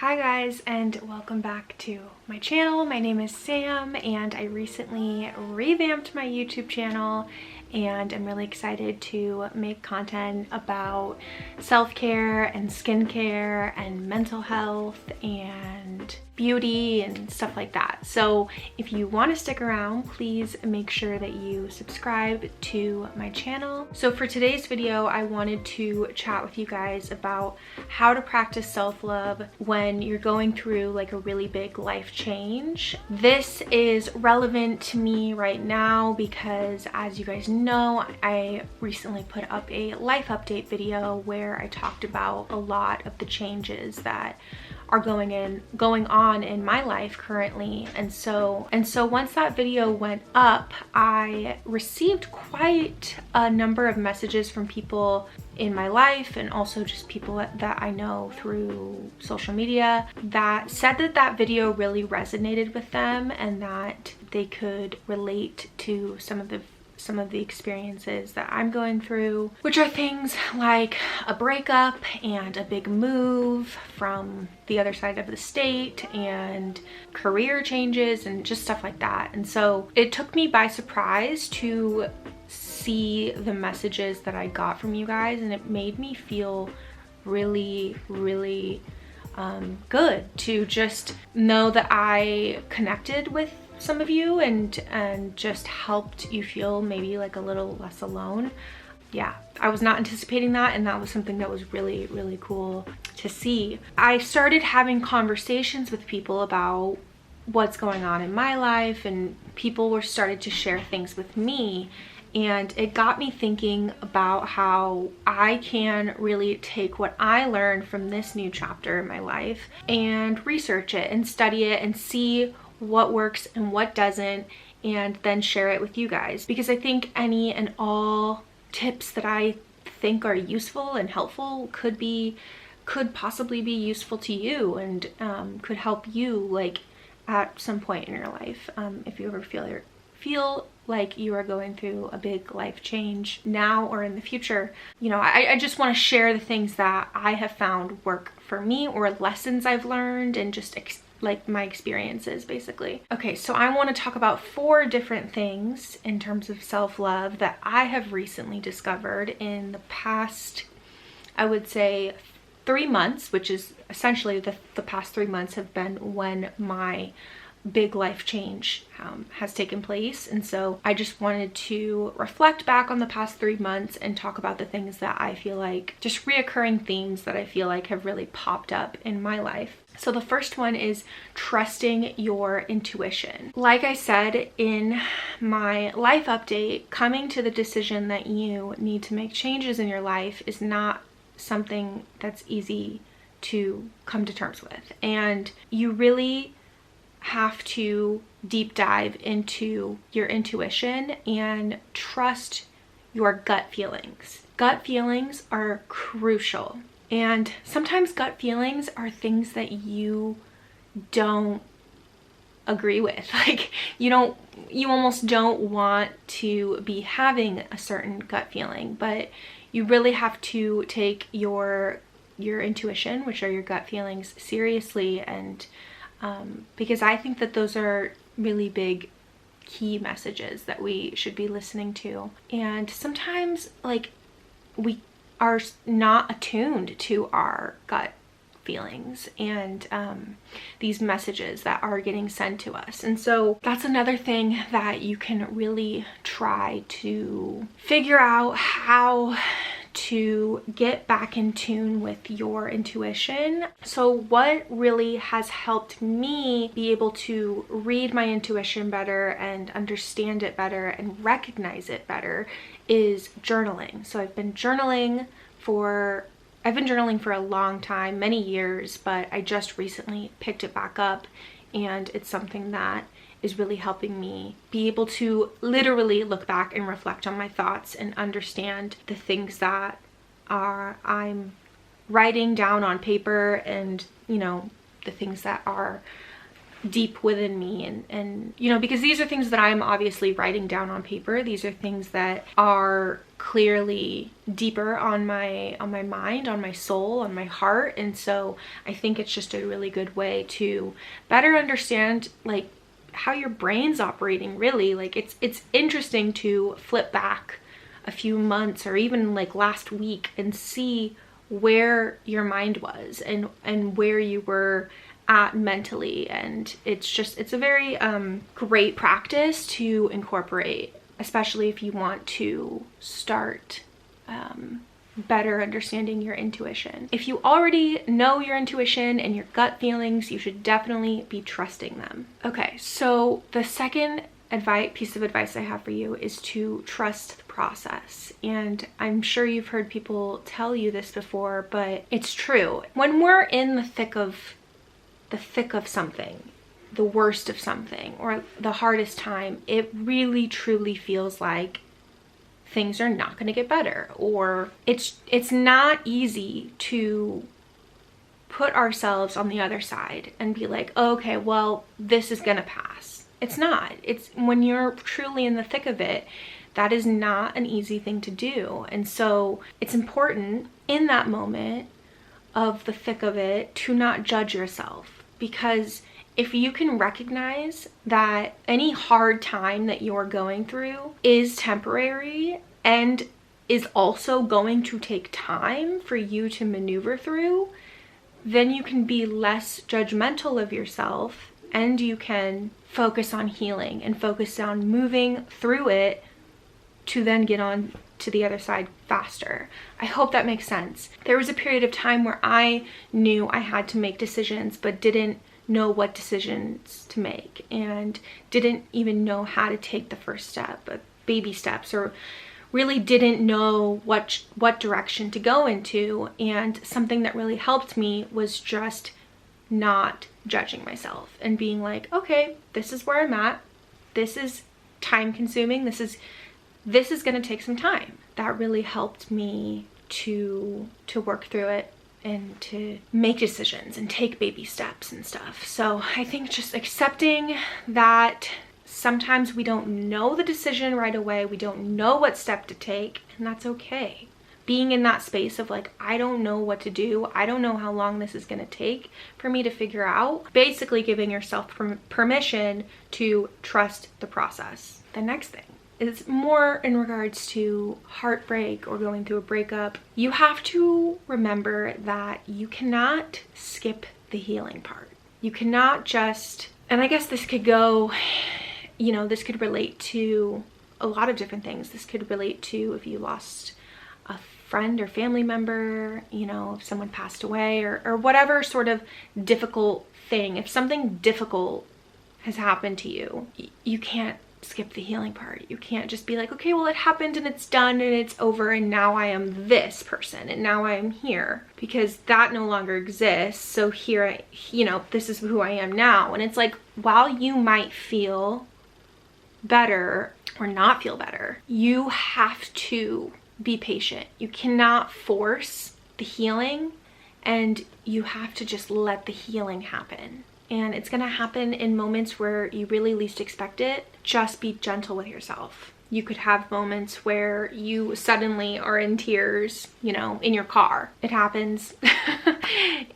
Hi guys, and welcome back to my channel. My name is Sam and I recently revamped my YouTube channel and I'm really excited to make content about self-care and skincare and mental health and beauty and stuff like that. So if you want to stick around, please make sure that you subscribe to my channel. So for today's video, I wanted to chat with you guys about how to practice self-love when you're going through like a really big life change. This is relevant to me right now because, as you guys know, I recently put up a life update video where I talked about a lot of the changes that are going on in my life currently. And so once that video went up, I received quite a number of messages from people in my life and also just people that I know through social media that said that that video really resonated with them and that they could relate to some of the experiences that I'm going through, which are things like a breakup and a big move from the other side of the state and career changes and just stuff like that. And so it took me by surprise to see the messages that I got from you guys, and it made me feel really good to just know that I connected with some of you and just helped you feel maybe like a little less alone. Yeah, I was not anticipating that, and that was something that was really cool to see. I started having conversations with people about what's going on in my life, and people started to share things with me, and it got me thinking about how I can really take what I learned from this new chapter in my life and research it and study it and see what works and what doesn't, and then share it with you guys, because I think any and all tips that I think are useful and helpful could possibly be useful to you and could help you like at some point in your life, if you ever feel like you are going through a big life change now or in the future. You know, I just want to share the things that I have found work for me, or lessons I've learned, and just like my experiences basically. Okay, so I want to talk about 4 different things in terms of self-love that I have recently discovered in the past, I would say 3 months, which is essentially the past 3 months have been when my big life change has taken place. And so I just wanted to reflect back on the past 3 months and talk about the things that I feel like, just reoccurring themes that I feel like have really popped up in my life. So the first one is trusting your intuition. Like I said in my life update, coming to the decision that you need to make changes in your life is not something that's easy to come to terms with. And you really have to deep dive into your intuition and trust your gut feelings. Gut feelings are crucial. And sometimes gut feelings are things that you don't agree with. Like you almost don't want to be having a certain gut feeling, but you really have to take your intuition, which are your gut feelings, seriously. And because I think that those are really big key messages that we should be listening to. And sometimes like we are not attuned to our gut feelings and these messages that are getting sent to us. And so that's another thing that you can really try to figure out, how to get back in tune with your intuition. So what really has helped me be able to read my intuition better and understand it better and recognize it better is journaling. So I've been journaling for a long time, many years, but I just recently picked it back up, and it's something that is really helping me be able to literally look back and reflect on my thoughts and understand the things that I'm writing down on paper, and you know, the things that are deep within me, and you know, because these are things that I'm obviously writing down on paper. These are things that are clearly deeper on my mind, on my soul, on my heart. And so I think it's just a really good way to better understand like how your brain's operating, really. Like it's interesting to flip back a few months or even like last week and see where your mind was and where you were at mentally. And it's a very great practice to incorporate, especially if you want to start better understanding your intuition. If you already know your intuition and your gut feelings, you should definitely be trusting them. Okay, so the second piece of advice I have for you is to trust the process. And I'm sure you've heard people tell you this before, but it's true. When we're in the thick of something, the worst of something, or the hardest time, it really truly feels like things are not going to get better, or it's not easy to put ourselves on the other side and be like, okay, well, this is going to pass. It's not. It's when you're truly in the thick of it, that is not an easy thing to do. And so it's important in that moment of the thick of it to not judge yourself, because if you can recognize that any hard time that you're going through is temporary and is also going to take time for you to maneuver through, then you can be less judgmental of yourself, and you can focus on healing and focus on moving through it to then get on to the other side faster. I hope that makes sense. There was a period of time where I knew I had to make decisions, but didn't know what decisions to make, and didn't even know how to take the first step, baby steps, or really didn't know what direction to go into. And something that really helped me was just not judging myself and being like, okay, this is where I'm at. This is time consuming. This is going to take some time. That really helped me to work through it and to make decisions and take baby steps and stuff. So I think just accepting that sometimes we don't know the decision right away, we don't know what step to take, and that's okay. Being in that space of like, I don't know what to do, I don't know how long this is going to take for me to figure out, basically giving yourself permission to trust the process. The next thing is more in regards to heartbreak or going through a breakup. You have to remember that you cannot skip the healing part. You cannot just, and I guess this could go, you know, this could relate to a lot of different things. This could relate to if you lost a friend or family member, you know, if someone passed away, or whatever sort of difficult thing. If something difficult has happened to you, you can't skip the healing part. You can't just be like, okay, well, it happened and it's done and it's over and now I am this person and now I am here, because that no longer exists. So here, you know, this is who I am now. And it's like, while you might feel better or not feel better, you have to be patient. You cannot force the healing, and you have to just let the healing happen. And it's gonna happen in moments where you really least expect it. Just be gentle with yourself. You could have moments where you suddenly are in tears, you know, in your car. It happens.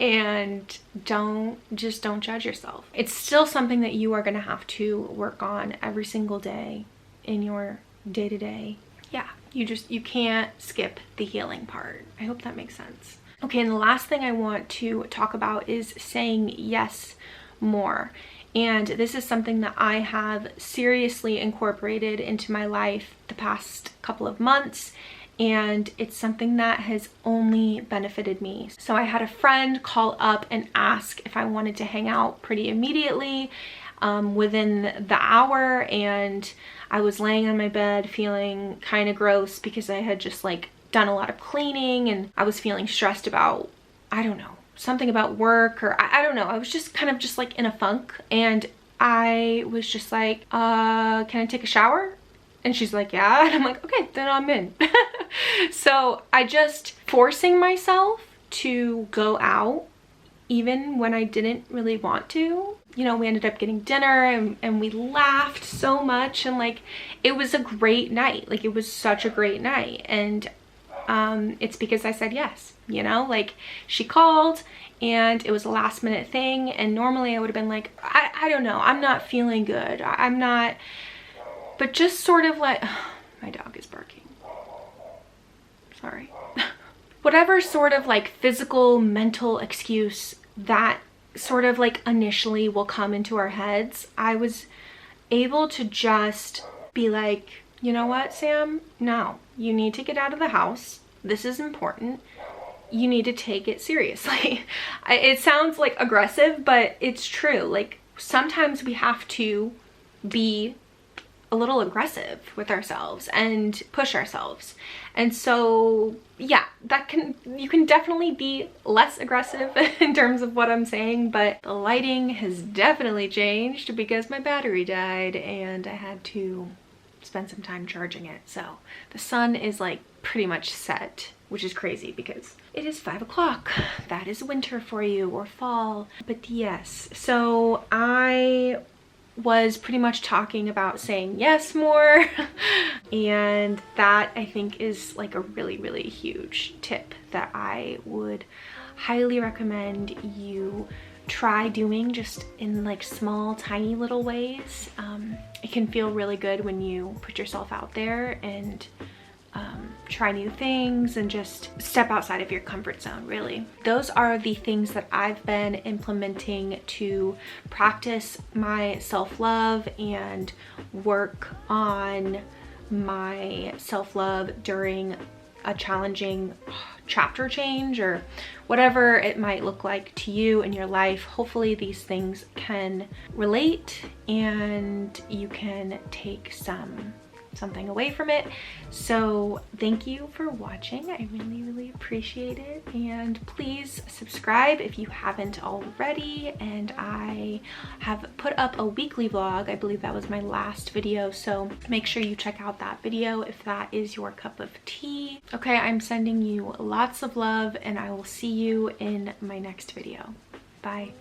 And don't judge yourself. It's still something that you are gonna have to work on every single day in your day-to-day. Yeah, you can't skip the healing part. I hope that makes sense. Okay, and the last thing I want to talk about is saying yes more. And this is something that I have seriously incorporated into my life the past couple of months, and it's something that has only benefited me. So I had a friend call up and ask if I wanted to hang out pretty immediately within the hour, and I was laying on my bed feeling kind of gross because I had just like done a lot of cleaning, and I was feeling stressed about, I don't know, something about work, or I don't know. I was just kind of just like in a funk, and I was just like, can I take a shower? And she's like, yeah. And I'm like, okay, then I'm in. So I just forcing myself to go out even when I didn't really want to. You know, we ended up getting dinner and we laughed so much, and like it was a great night. Like it was such a great night, and it's because I said yes. You know, like she called and it was a last minute thing, and normally I would have been like, I don't know, I'm not feeling good, I'm not, but just sort of like, oh, my dog is barking, sorry. Whatever sort of like physical, mental excuse that sort of like initially will come into our heads, I was able to just be like, you know what, Sam, no, you need to get out of the house. This is important. You need to take it seriously. It sounds like aggressive, but it's true. Like sometimes we have to be a little aggressive with ourselves and push ourselves. And so yeah, you can definitely be less aggressive in terms of what I'm saying, but the lighting has definitely changed because my battery died and I had to spend some time charging it. So the sun is like pretty much set, which is crazy because it is 5 o'clock. That is winter for you, or fall. But yes, so I was pretty much talking about saying yes more. And that I think is like a really, really huge tip that I would highly recommend you try doing, just in like small, tiny little ways. It can feel really good when you put yourself out there and try new things and just step outside of your comfort zone, really. Those are the things that I've been implementing to practice my self-love and work on my self-love during a challenging chapter change, or whatever it might look like to you in your life. Hopefully these things can relate and you can take something away from it. So thank you for watching. I really, really appreciate it. And please subscribe if you haven't already. And I have put up a weekly vlog. I believe that was my last video. So make sure you check out that video if that is your cup of tea. Okay, I'm sending you lots of love and I will see you in my next video. Bye.